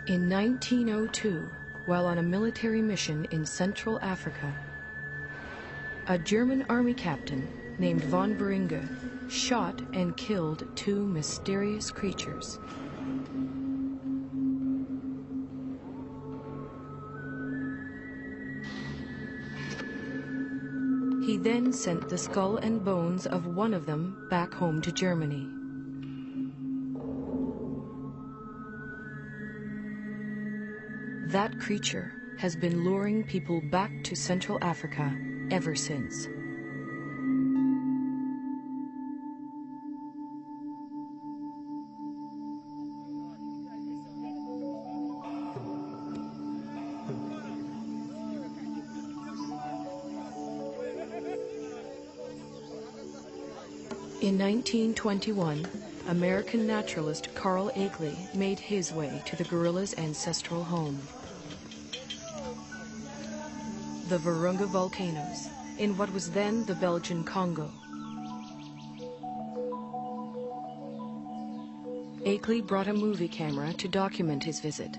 In 1902, while on a military mission in Central Africa, a German army captain named von Beringe shot and killed two mysterious creatures. He then sent the skull and bones of one of them back home to Germany. That creature has been luring people back to Central Africa ever since. In 1921, American naturalist Carl Akeley made his way to the gorilla's ancestral home. The Virunga volcanoes, in what was then the Belgian Congo. Akeley brought a movie camera to document his visit,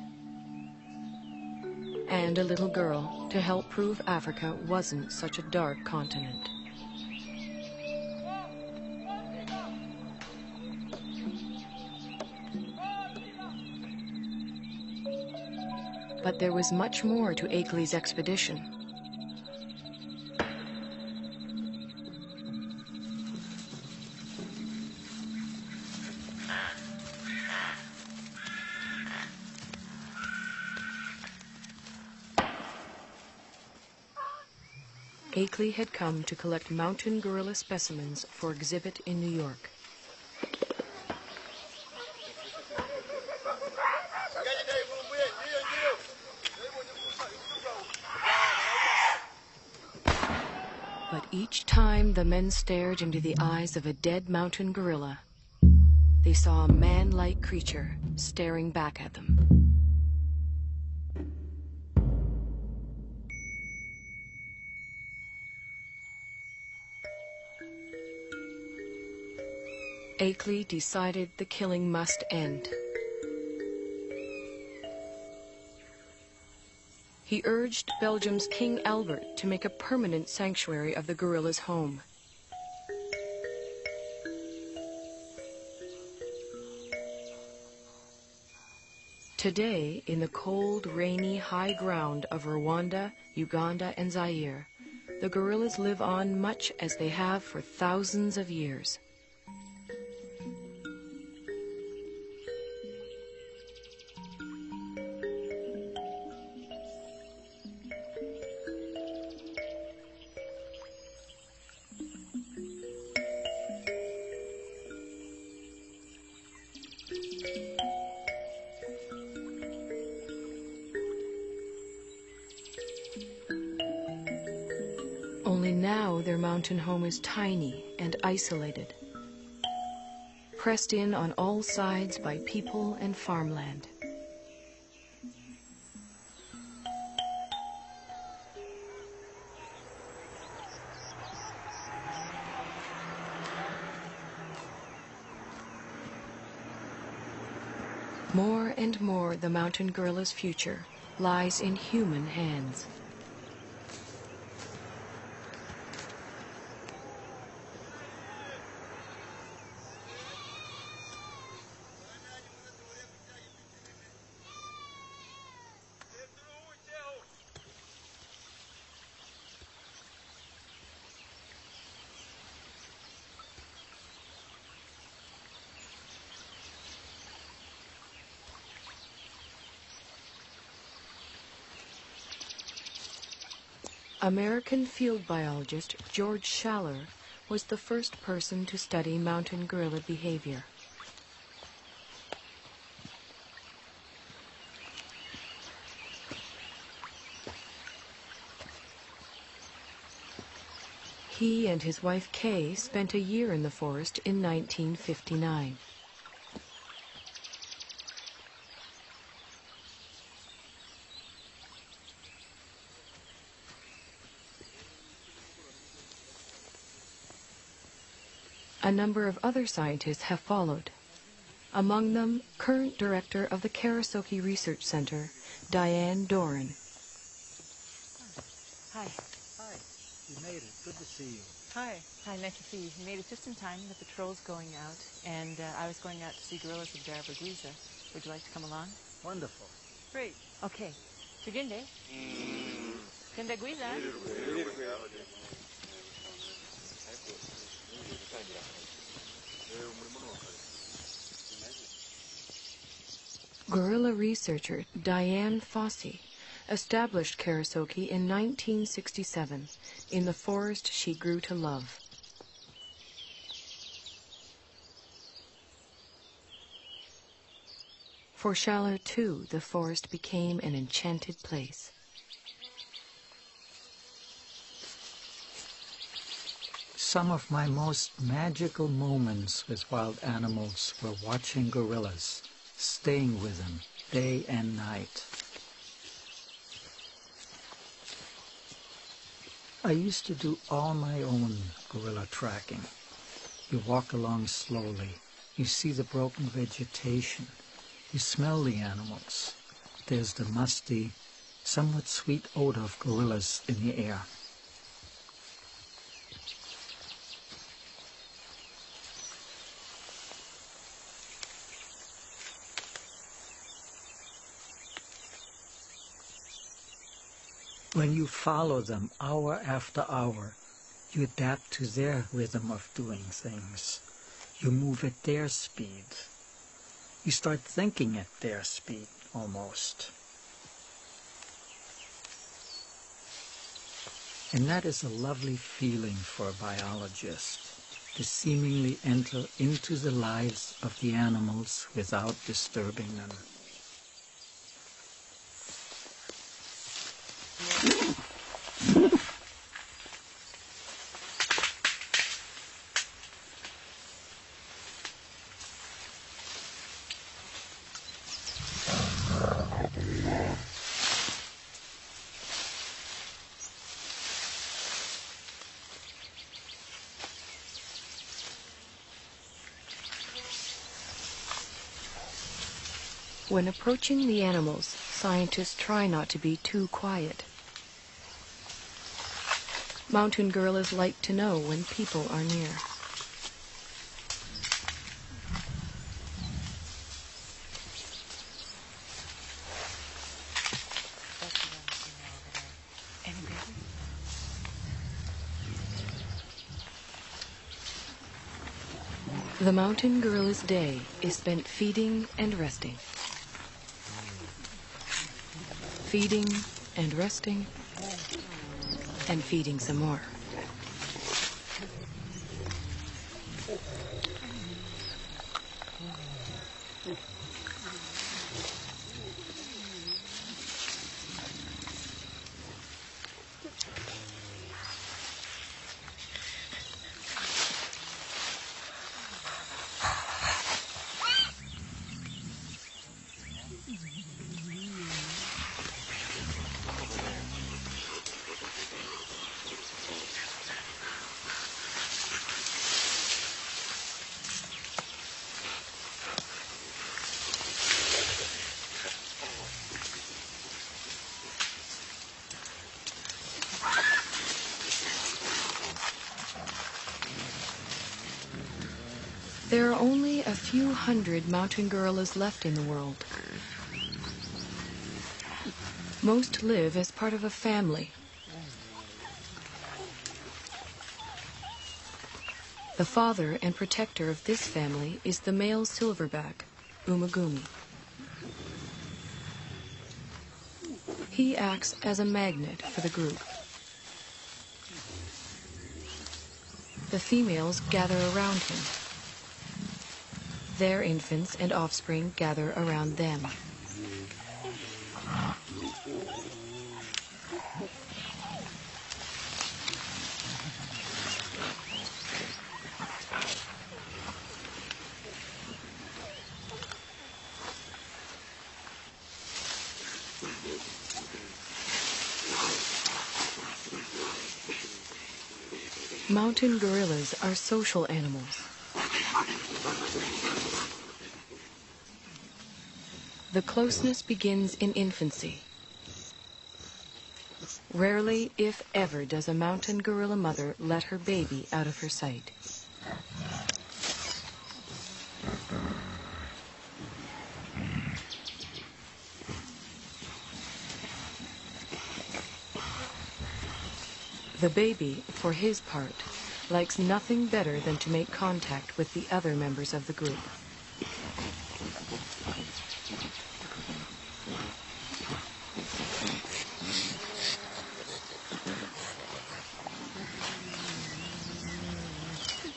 and a little girl to help prove Africa wasn't such a dark continent. But there was much more to Akeley's expedition. Akeley had come to collect mountain gorilla specimens for exhibit in New York. But each time the men stared into the eyes of a dead mountain gorilla, they saw a man-like creature staring back at them. Akeley decided the killing must end. He urged Belgium's King Albert to make a permanent sanctuary of the gorilla's home. Today, in the cold, rainy, high ground of Rwanda, Uganda, and Zaire, the gorillas live on much as they have for thousands of years. Only now their mountain home is tiny and isolated, pressed in on all sides by people and farmland. More and more, the mountain gorilla's future lies in human hands. American field biologist George Schaller was the first person to study mountain gorilla behavior. He and his wife Kay spent a year in the forest in 1959. A number of other scientists have followed. Among them, current director of the Karasoke Research Center, Diane Doran. Hi. Hi. You made it. Good to see you. Hi. Hi, nice to see you. You made it just in time. The patrol's going out, and I was going out to see gorillas of Darbaguisa. Would you like to come along? Wonderful. Great. Okay. Tuginde. Kendaguisa. Gorilla researcher Diane Fossey established Karasoke in 1967 in the forest she grew to love. For Schaller, too, the forest became an enchanted place. Some of my most magical moments with wild animals were watching gorillas, staying with them day and night. I used to do all my own gorilla tracking. You walk along slowly, you see the broken vegetation, you smell the animals. There's the musty, somewhat sweet odor of gorillas in the air. When you follow them hour after hour, you adapt to their rhythm of doing things. You move at their speed. You start thinking at their speed, almost. And that is a lovely feeling for a biologist, to seemingly enter into the lives of the animals without disturbing them. When approaching the animals, scientists try not to be too quiet. Mountain gorillas like to know when people are near. The mountain gorilla's day is spent feeding and resting. Feeding and resting, and feeding some more. There are only a few hundred mountain gorillas left in the world. Most live as part of a family. The father and protector of this family is the male silverback, Umagumi. He acts as a magnet for the group. The females gather around him. Their infants and offspring gather around them. Mountain gorillas are social animals. The closeness begins in infancy. Rarely, if ever, does a mountain gorilla mother let her baby out of her sight. The baby, for his part, likes nothing better than to make contact with the other members of the group.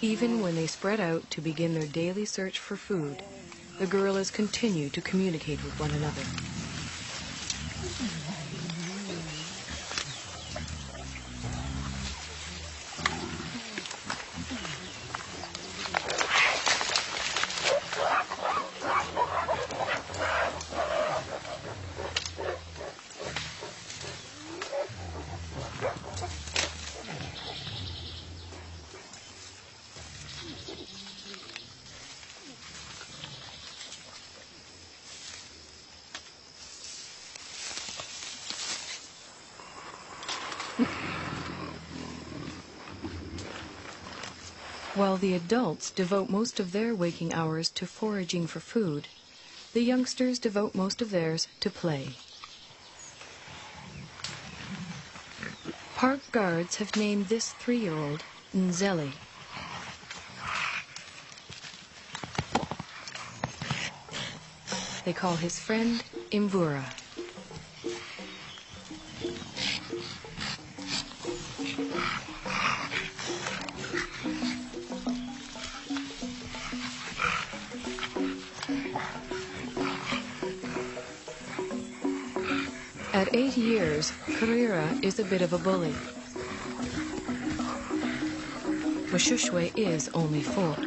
Even when they spread out to begin their daily search for food, the gorillas continue to communicate with one another. While the adults devote most of their waking hours to foraging for food, the youngsters devote most of theirs to play. Park guards have named this 3-year-old Nzeli. They call his friend Imvura. At 8 years, Karira is a bit of a bully. Mashushwe is only 4.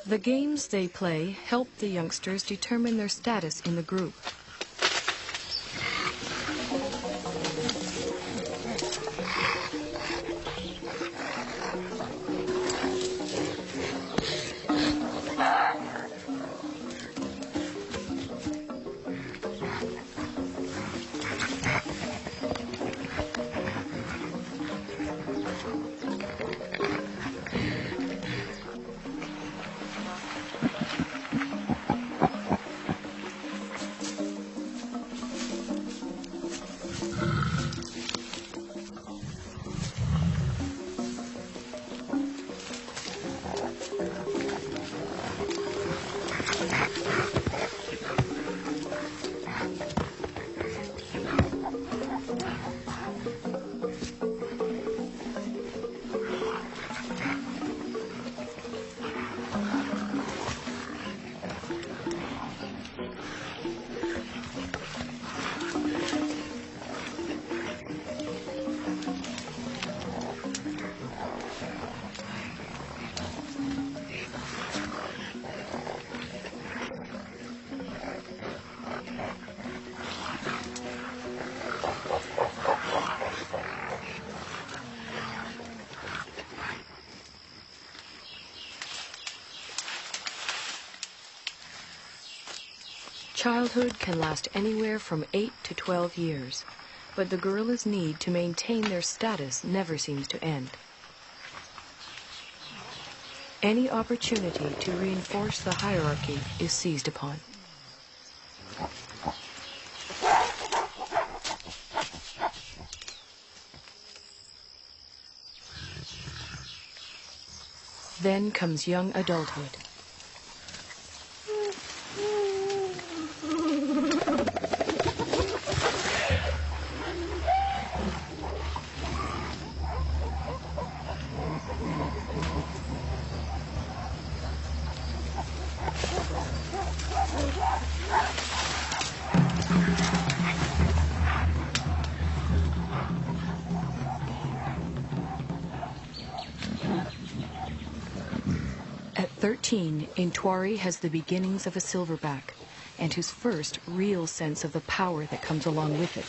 The games they play help the youngsters determine their status in the group. Childhood can last anywhere from 8 to 12 years, but the gorillas' need to maintain their status never seems to end. Any opportunity to reinforce the hierarchy is seized upon. Then comes young adulthood. At 13, Intwari has the beginnings of a silverback and his first real sense of the power that comes along with it.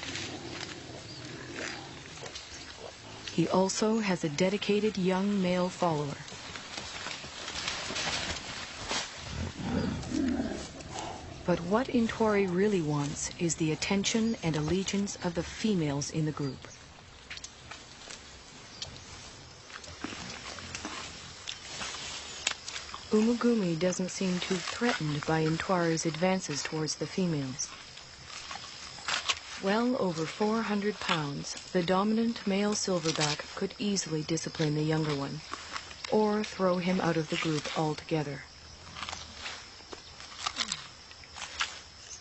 He also has a dedicated young male follower. But what Intwari really wants is the attention and allegiance of the females in the group. Umugumi doesn't seem too threatened by Intwari's advances towards the females. Well over 400 pounds, the dominant male silverback could easily discipline the younger one, or throw him out of the group altogether.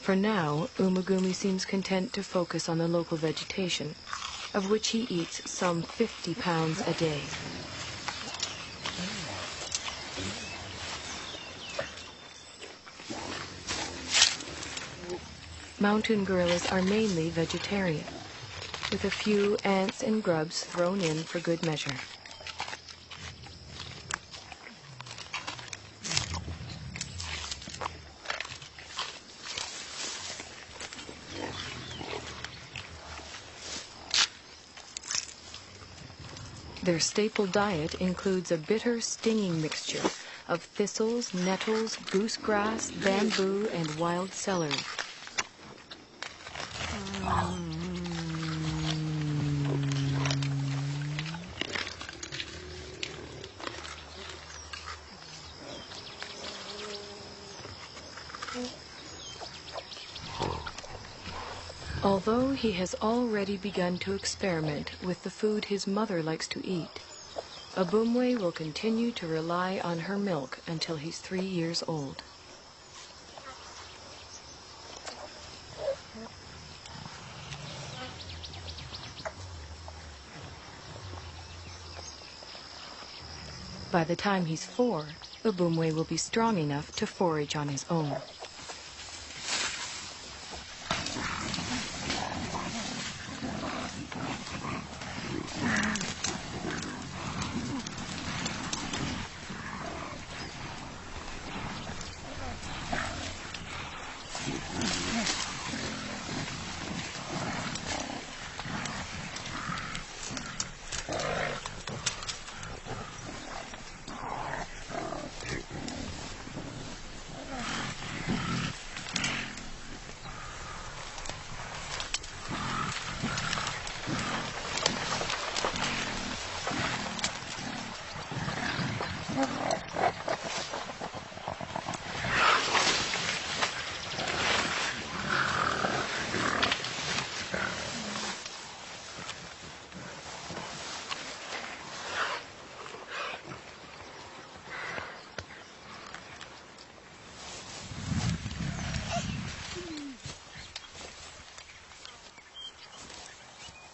For now, Umugumi seems content to focus on the local vegetation, of which he eats some 50 pounds a day. Mountain gorillas are mainly vegetarian, with a few ants and grubs thrown in for good measure. Their staple diet includes a bitter, stinging mixture of thistles, nettles, goosegrass, bamboo, and wild celery. Although he has already begun to experiment with the food his mother likes to eat, Abumwe will continue to rely on her milk until he's 3 years old. By the time he's 4, Abumwe will be strong enough to forage on his own.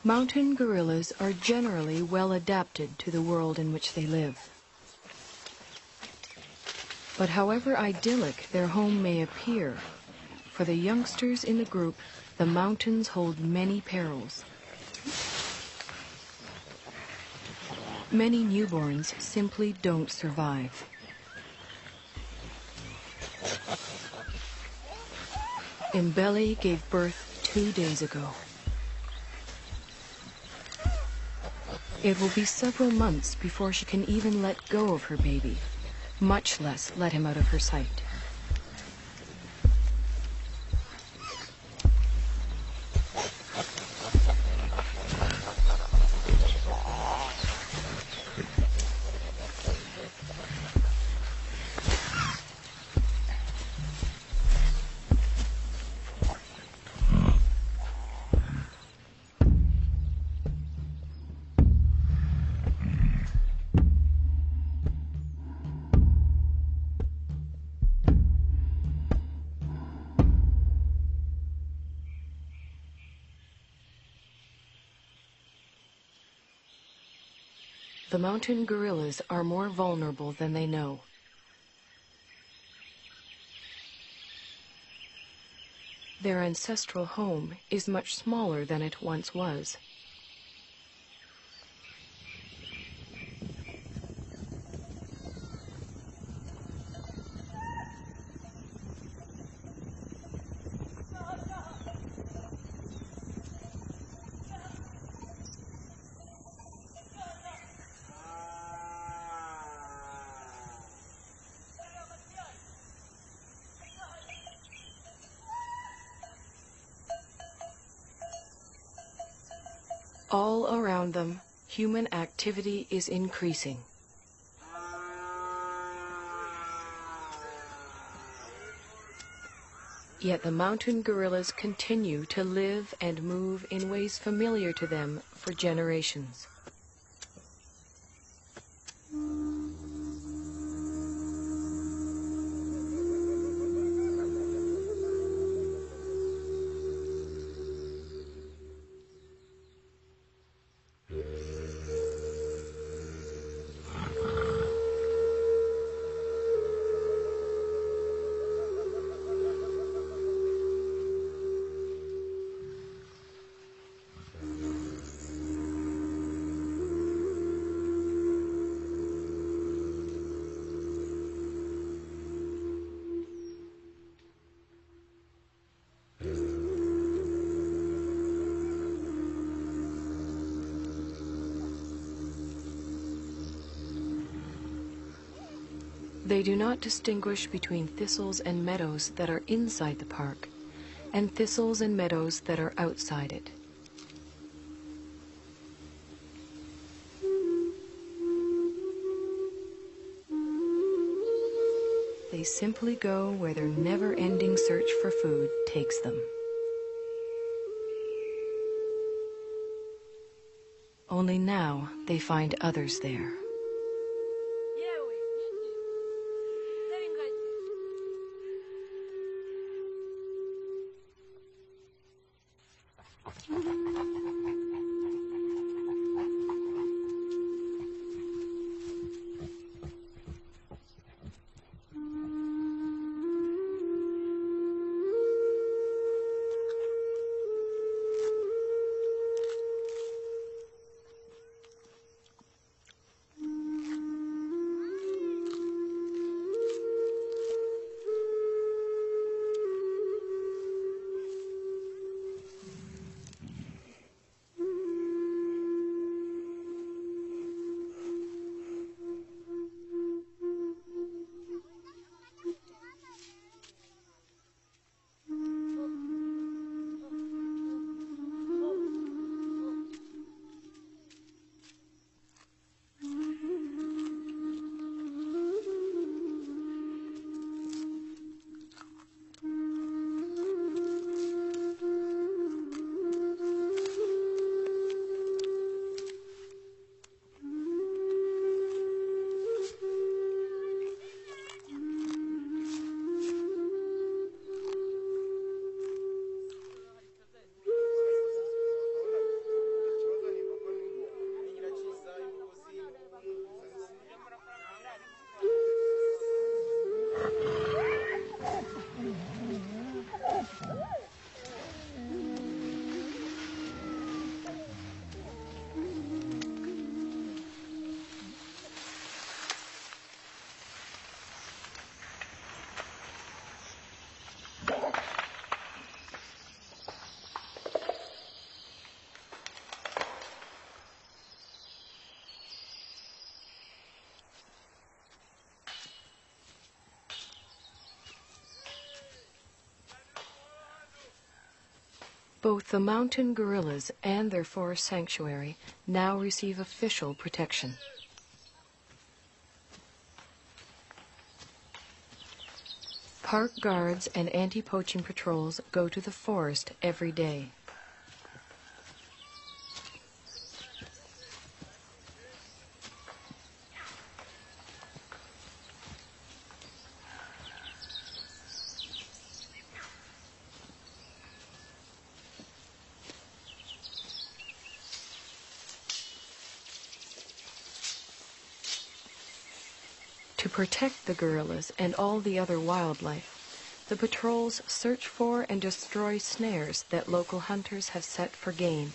Mountain gorillas are generally well adapted to the world in which they live. But however idyllic their home may appear, for the youngsters in the group, the mountains hold many perils. Many newborns simply don't survive. Mbele gave birth 2 days ago. It will be several months before she can even let go of her baby, much less let him out of her sight. The mountain gorillas are more vulnerable than they know. Their ancestral home is much smaller than it once was. All around them, human activity is increasing. Yet the mountain gorillas continue to live and move in ways familiar to them for generations. They do not distinguish between thistles and meadows that are inside the park and thistles and meadows that are outside it. They simply go where their never-ending search for food takes them. Only now they find others there. Both the mountain gorillas and their forest sanctuary now receive official protection. Park guards and anti-poaching patrols go to the forest every day. To protect the gorillas and all the other wildlife, the patrols search for and destroy snares that local hunters have set for game.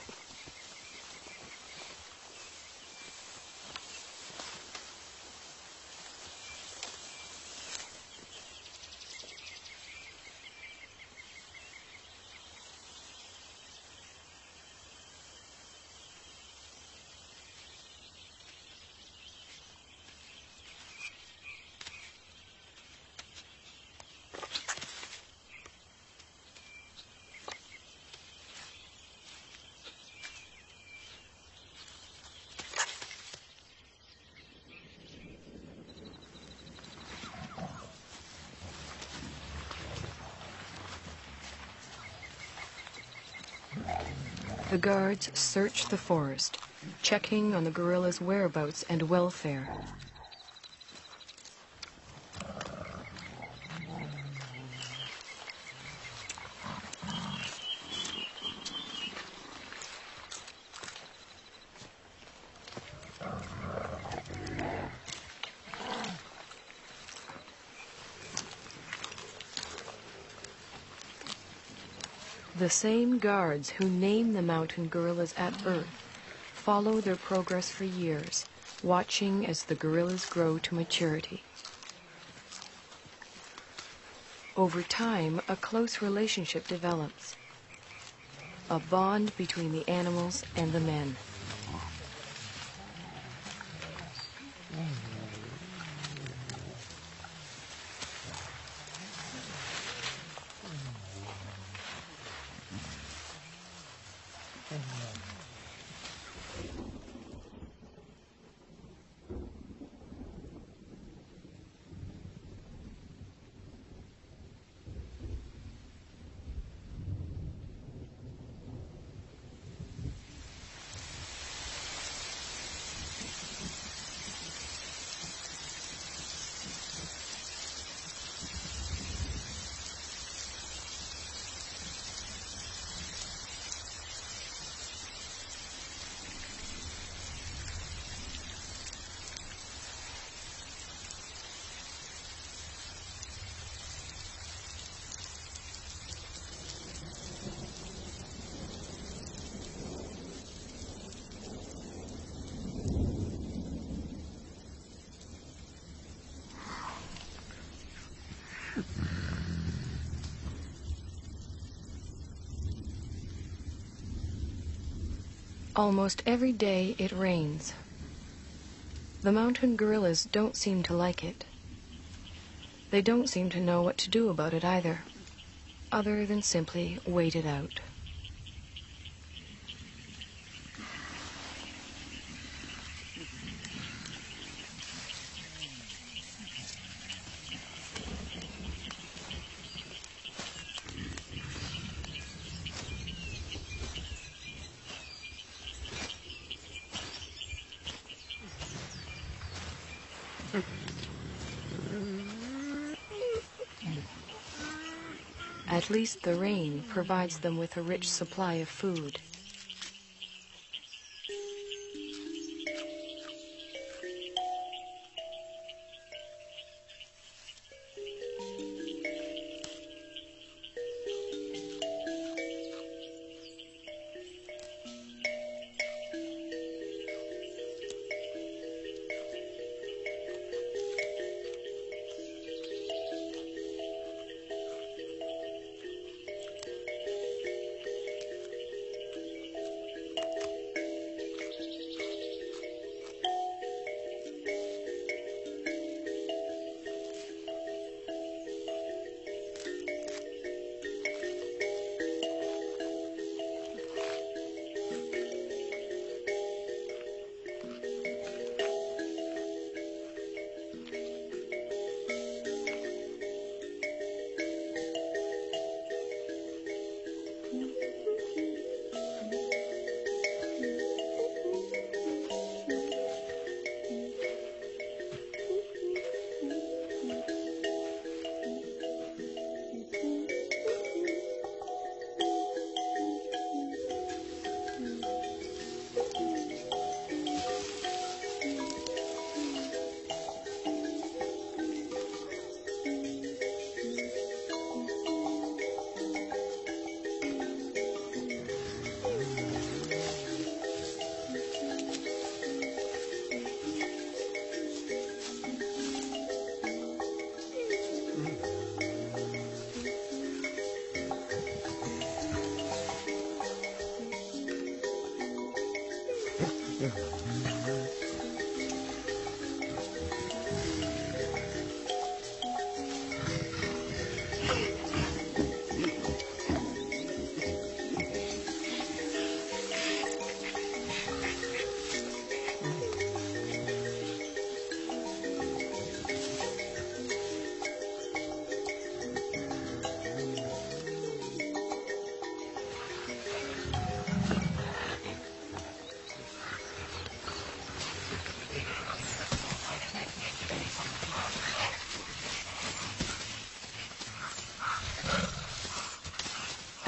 The guards search the forest, checking on the gorilla's whereabouts and welfare. The same guards who name the mountain gorillas at birth follow their progress for years, watching as the gorillas grow to maturity. Over time, a close relationship develops, a bond between the animals and the men. Almost every day it rains. The mountain gorillas don't seem to like it. They don't seem to know what to do about it either, other than simply wait it out. At least the rain provides them with a rich supply of food.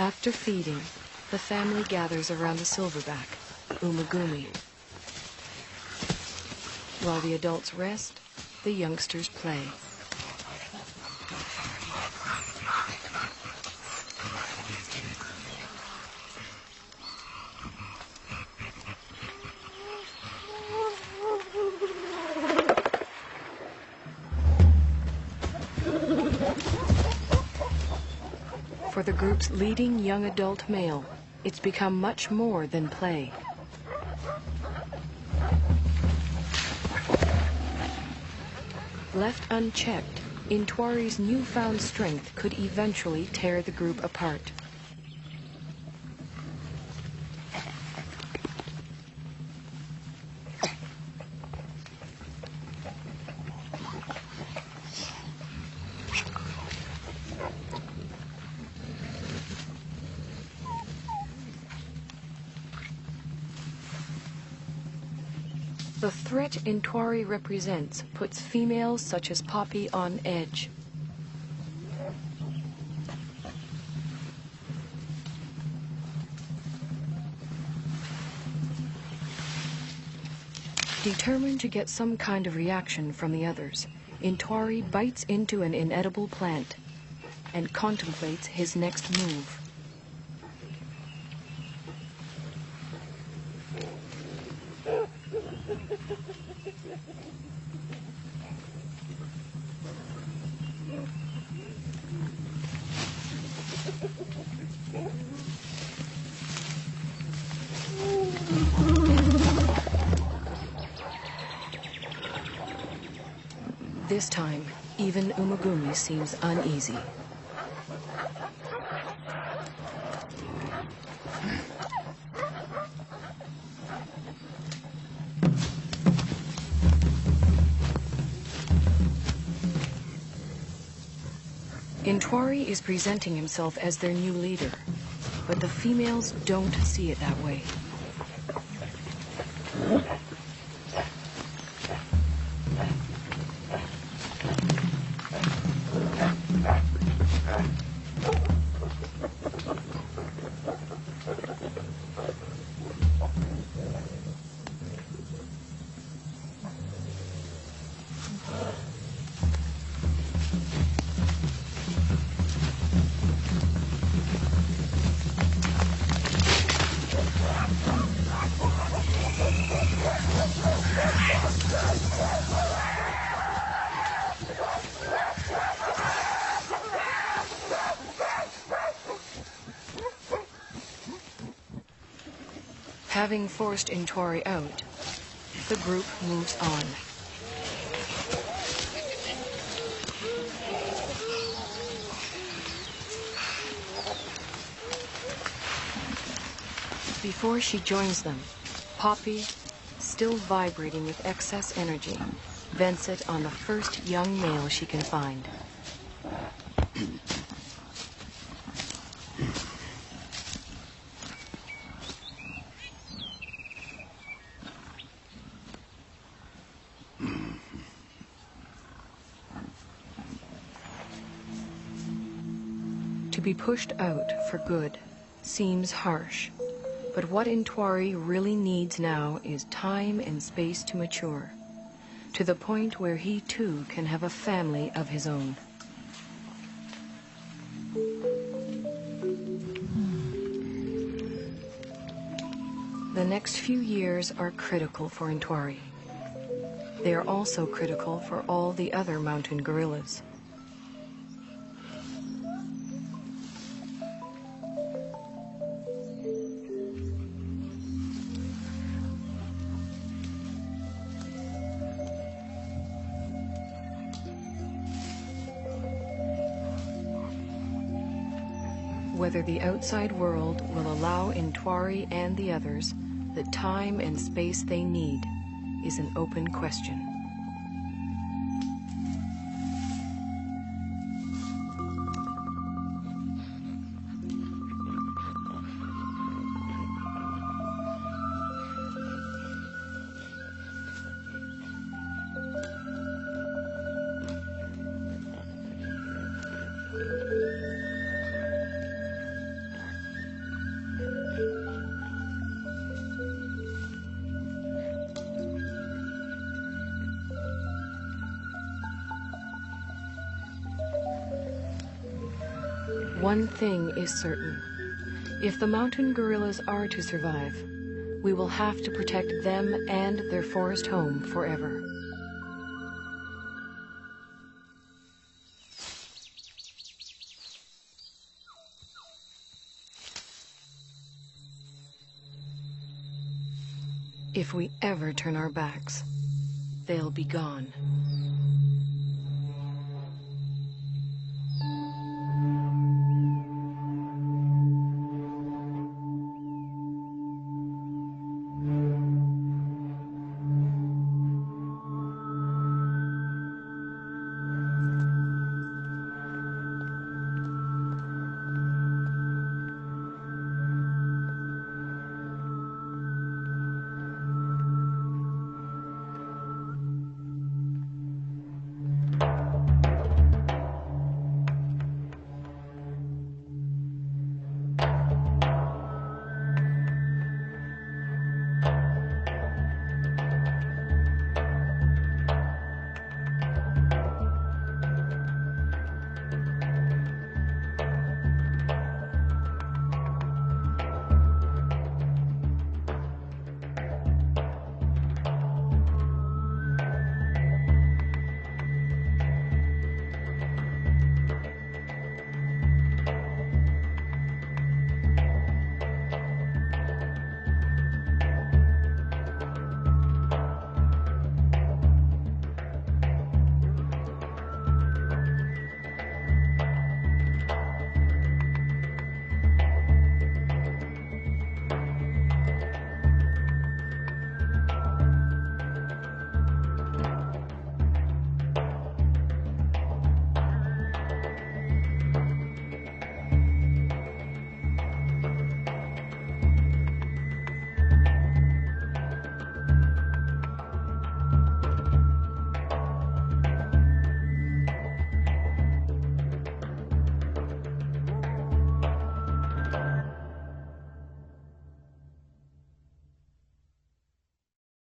After feeding, the family gathers around the silverback, Umagumi. While the adults rest, the youngsters play. For the group's leading young adult male, it's become much more than play. Left unchecked, Intwari's newfound strength could eventually tear the group apart. The threat Intwari represents puts females such as Poppy on edge. Determined to get some kind of reaction from the others, Intwari bites into an inedible plant and contemplates his next move. This time, even Umagumi seems uneasy. Intwari is presenting himself as their new leader, but the females don't see it that way. Having forced Intwari out, the group moves on. Before she joins them, Poppy, still vibrating with excess energy, vents it on the first young male she can find. To be pushed out for good seems harsh, but what Intwari really needs now is time and space to mature, to the point where he too can have a family of his own. The next few years are critical for Intwari. They are also critical for all the other mountain gorillas. Whether the outside world will allow Intwari and the others the time and space they need is an open question. One thing is certain. If the mountain gorillas are to survive, we will have to protect them and their forest home forever. If we ever turn our backs, they'll be gone.